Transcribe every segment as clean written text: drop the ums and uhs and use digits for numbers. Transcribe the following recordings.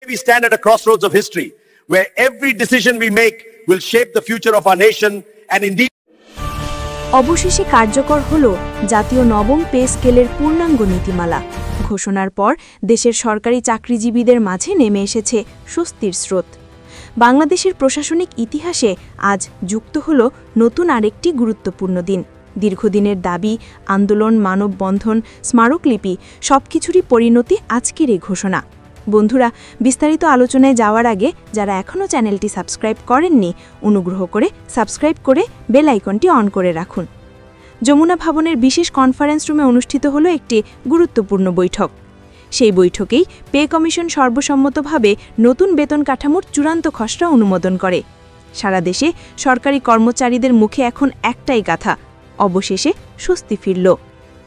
We stand at a crossroads of history where every decision we make will shape the future of our nation and indeed অবশেষে কার্যকর হলো জাতীয় নবম pay স্কেলের পূর্ণাঙ্গ নীতিমালা ঘোষণার পর দেশের সরকারি চাকরিজীবীদের মাঝে নেমে এসেছে স্বস্তির স্রোত বাংলাদেশের প্রশাসনিক ইতিহাসে আজ যুক্ত হলো নতুন আরেকটি গুরুত্বপূর্ণ দিন দীর্ঘদিনের দাবি আন্দোলন মানববন্ধন স্মারকলিপি সবকিছুরই পরিণতি আজকের এই ঘোষণা বন্ধুরা বিস্তারিত আলোচনায় যাওয়ার আগে যারা এখনও চ্যানেলটি সাবস্ক্রাইব করেননি অনুগ্রহ করে সাবস্ক্রাইব করে বেল আইকনটি অন করে রাখুন যমুনা ভবনের বিশেষ কনফারেন্স রুমে অনুষ্ঠিত হলো একটি গুরুত্বপূর্ণ বৈঠক সেই বৈঠকেই পে কমিশন সর্বসম্মতভাবে নতুন বেতন কাঠামোর চূড়ান্ত খসড়া অনুমোদন করে সারা দেশে সরকারি কর্মচারীদের মুখে এখন একটাই কথা অবশেষে স্বস্তি ফিরল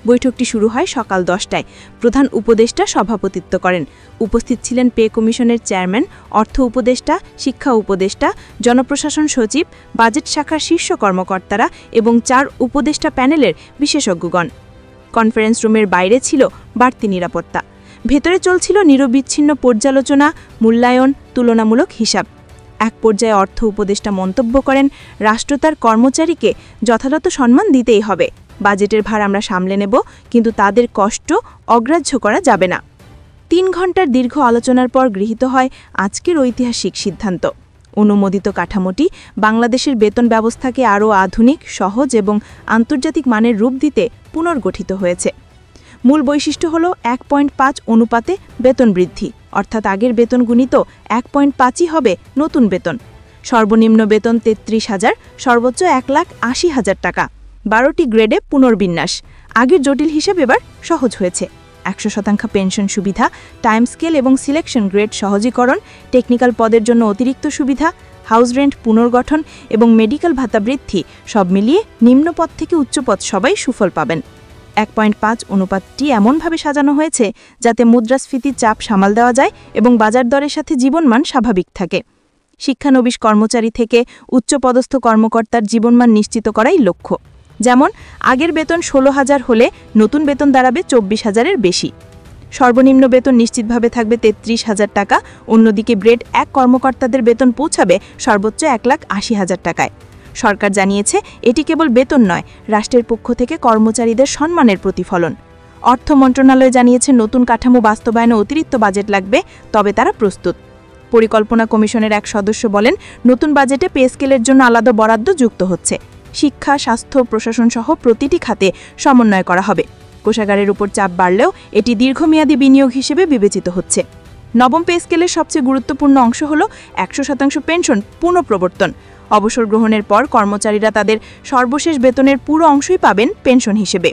বৈঠকটি শুরু হয় সকাল 10টায় প্রধান উপদেষ্টা সভাপতিত্ব করেন উপস্থিত ছিলেন পে কমিশনের চেয়ারম্যান অর্থ উপদেষ্টা শিক্ষা উপদেষ্টা জনপ্রশাসন সচিব বাজেট শাখার শীর্ষ কর্মকর্তারা এবং 4 উপদেষ্টা প্যানেলের বিশেষজ্ঞগণ কনফারেন্স রুমের বাইরে ছিল বাড়তি নিরাপত্তা ভেতরে চলছিল নিরবিচ্ছিন্ন পর্যালোচনা মূল্যায়ন তুলনামূলক হিসাব এক পর্যায়ে অর্থ উপদেষ্টা মন্তব্য করেন রাষ্ট্র তার কর্মচারীকে যথাযথ সম্মান দিতেই হবে বাজেটের ভার আমরা সামলে নেব কিন্তু তাদের কষ্ট অগ্রাহ্য করা যাবে না 3 ঘণ্টার দীর্ঘ আলোচনার পর গৃহীত হয় আজকের ঐতিহাসিক সিদ্ধান্ত অনুমোদিত কাঠামোটি বাংলাদেশের বেতন ব্যবস্থাকে আরও আধুনিক সহজ এবং আন্তর্জাতিক মানের রূপ দিতে পুনর্গঠিত হয়েছে মূল বৈশিষ্ট্য হল 1.5 অনুপাতে বেতন বৃদ্ধি অর্থাৎ আগের বেতন গুণিত 1.5ই হবে নতুন বেতন সর্বনিম্ন বেতন 33,000 সর্বোচ্চ 1,80,000 টাকা 12টি গ্রেডে পুনর্বিন্যাস আগের জটিল হিসেব এবার সহজ হয়েছে 100% পেনশন সুবিধা টাইম স্কেল এবং সিলেকশন গ্রেড সহজীকরণ টেকনিক্যাল পদের জন্য অতিরিক্ত সুবিধা হাউস রেন্ট পুনর্গঠন এবং মেডিকেল ভাতা বৃদ্ধি সব মিলিয়ে নিম্নপদ থেকে উচ্চপদ সবাই সুফল পাবেন 1.5 অনুপাতটি এমনভাবে সাজানো হয়েছে যাতে মুদ্রাস্ফীতির চাপ সামাল দেওয়া যায় এবং বাজার দরের সাথে জীবনমান স্বাভাবিক থাকে শিক্ষানবিশ কর্মচারী থেকে উচ্চপদস্থ কর্মকর্তার জীবনমান নিশ্চিত করাই লক্ষ্য যেমন আগের বেতন 16,000 হলে নতুন বেতন দাঁড়াবে 24,000-এর বেশি সর্বনিম্ন বেতন নিশ্চিতভাবে থাকবে 33,000 টাকা অন্যদিকে গ্রেড 1 কর্মকর্তাদের বেতন পৌঁছাবে সর্বোচ্চ 1,80,000 টাকায় সরকার জানিয়েছে এটি কেবল বেতন নয় রাষ্ট্রের পক্ষ থেকে কর্মচারীদের সম্মানের প্রতিফলন অর্থ মন্ত্রণালয় জানিয়েছে নতুন কাঠামো বাস্তবায়নে অতিরিক্ত বাজেট লাগবে তবে তারা প্রস্তুত পরিকল্পনা কমিশনের এক সদস্য বলেন নতুন বাজেটে পে স্কেলের জন্য আলাদা বরাদ্দ যুক্ত হচ্ছে শিক্ষা স্বাস্থ্য প্রশাসন সহ প্রতিটি খাতে সমন্বয় করা হবে কোষাগারের উপর চাপ বাড়লেও এটি দীর্ঘমেয়াদী বিনিয়োগ হিসেবে বিবেচিত হচ্ছে নবম পে স্কেলের সবচেয়ে গুরুত্বপূর্ণ অংশ হল 100% পেনশন পুনঃপ্রবর্তন অবসর গ্রহণের পর কর্মচারীরা তাদের সর্বশেষ বেতনের পুরো অংশই পাবেন পেনশন হিসেবে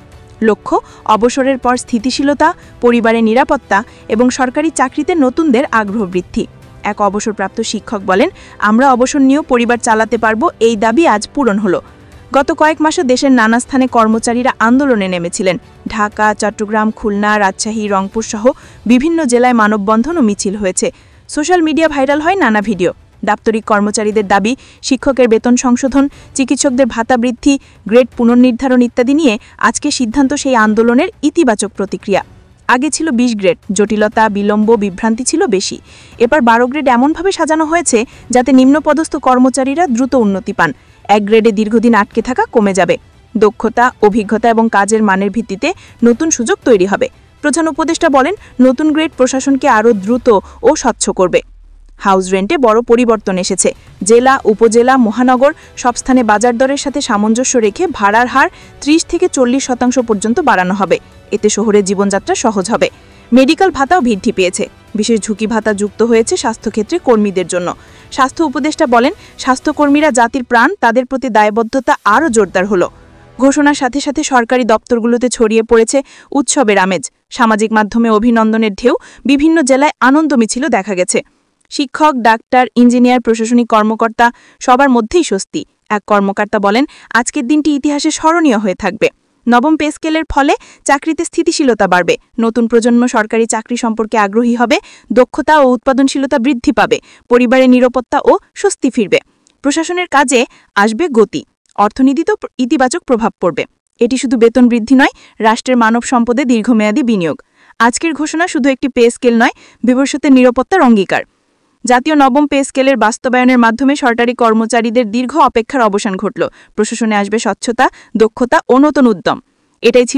লক্ষ্য অবসরের পর স্থিতিশীলতা পরিবারের নিরাপত্তা এবং সরকারি চাকরিতে নতুনদের আগ্রহ বৃদ্ধি এক অবসরপ্রাপ্ত শিক্ষক বলেন আমরা অবসর নিয়েও পরিবার চালাতে পারবো এই দাবি আজ পূরণ হলো গত কয়েক মাসে দেশের নানা স্থানে কর্মচারীরা আন্দোলনে নেমেছিলেন ঢাকা চট্টগ্রাম খুলনা রাজশাহী রংপুর সহ বিভিন্ন জেলায় মানববন্ধন ও মিছিল হয়েছে সোশ্যাল মিডিয়া ভাইরাল হয় নানা ভিডিও দাপ্তরিক কর্মচারীদের দাবি শিক্ষকের বেতন সংশোধন চিকিৎসকদের ভাতা বৃদ্ধি গ্রেড পুনর্নির্ধারণ ইত্যাদি নিয়ে আজকে সিদ্ধান্ত সেই আন্দোলনের ইতিবাচক প্রতিক্রিয়া আগে ছিল 20 গ্রেড জটিলতা বিলম্ব বিভ্রান্তি ছিল বেশি এবার 12 গ্রেড এমনভাবে সাজানো হয়েছে যাতে নিম্নপদস্থ কর্মচারীরা দ্রুত উন্নতি পান 1 গ্রেডে দীর্ঘদিন আটকে থাকা কমে যাবে দক্ষতা অভিজ্ঞতা এবং কাজের মানের ভিত্তিতে নতুন সুযোগ তৈরি হবে প্রধান উপদেষ্টা বলেন নতুন গ্রেড প্রশাসনকে আরও দ্রুত ও স্বচ্ছ করবে হাউস রেন্টে বড় পরিবর্তন এসেছে জেলা উপজেলা মহানগর সব স্থানে বাজার দরের সাথে সামঞ্জস্য রেখে ভাড়ার হার 30 থেকে 40% পর্যন্ত বাড়ানো হবে এতে শহরের জীবনযাত্রা সহজ হবে মেডিকেল ভাতাও বৃদ্ধি পেয়েছে বিশেষ ঝুঁকি ভাতা যুক্ত হয়েছে স্বাস্থ্যক্ষেত্রে কর্মীদের জন্য স্বাস্থ্য উপদেষ্টা বলেন স্বাস্থ্যকর্মীরা জাতির প্রাণ তাদের প্রতি দায়বদ্ধতা আরও জোরদার হলো ঘোষণার সাথে সাথে সরকারি দপ্তরগুলোতে ছড়িয়ে পড়েছে উৎসবের আমেজ সামাজিক মাধ্যমে অভিনন্দনের ঢেউ বিভিন্ন জেলায় আনন্দ মিছিল দেখা গেছে শিক্ষক ডাক্তার ইঞ্জিনিয়ার প্রশাসনিক কর্মকর্তা সবার মধ্যেই স্বস্তি এক কর্মকর্তা বলেন আজকের দিনটি ইতিহাসে স্মরণীয় হয়ে থাকবে নবম পে স্কেলের ফলে চাকরিতে স্থিতিশীলতা বাড়বে নতুন প্রজন্ম সরকারি চাকরি সম্পর্কে আগ্রহী হবে দক্ষতা ও উৎপাদনশীলতা বৃদ্ধি পাবে পরিবারের নিরাপত্তা ও স্বস্তি ফিরবে প্রশাসনের কাজে আসবে গতি অর্থনীতিতেও ইতিবাচক প্রভাব পড়বে এটি শুধু বেতন বৃদ্ধি নয় রাষ্ট্রের মানব সম্পদে দীর্ঘমেয়াদী বিনিয়োগ আজকের ঘোষণা শুধু একটি পে স্কেল নয় ভবিষ্যতের নিরাপত্তার অঙ্গীকার জাতীয় নবম পে স্কেলের বাস্তবায়নের মাধ্যমে সরকারি কর্মচারীদের দীর্ঘ অপেক্ষার অবসান ঘটল। প্রশাসনে আসবে স্বচ্ছতা, দক্ষতা ও নতুন উদ্যম। এটাই ছিল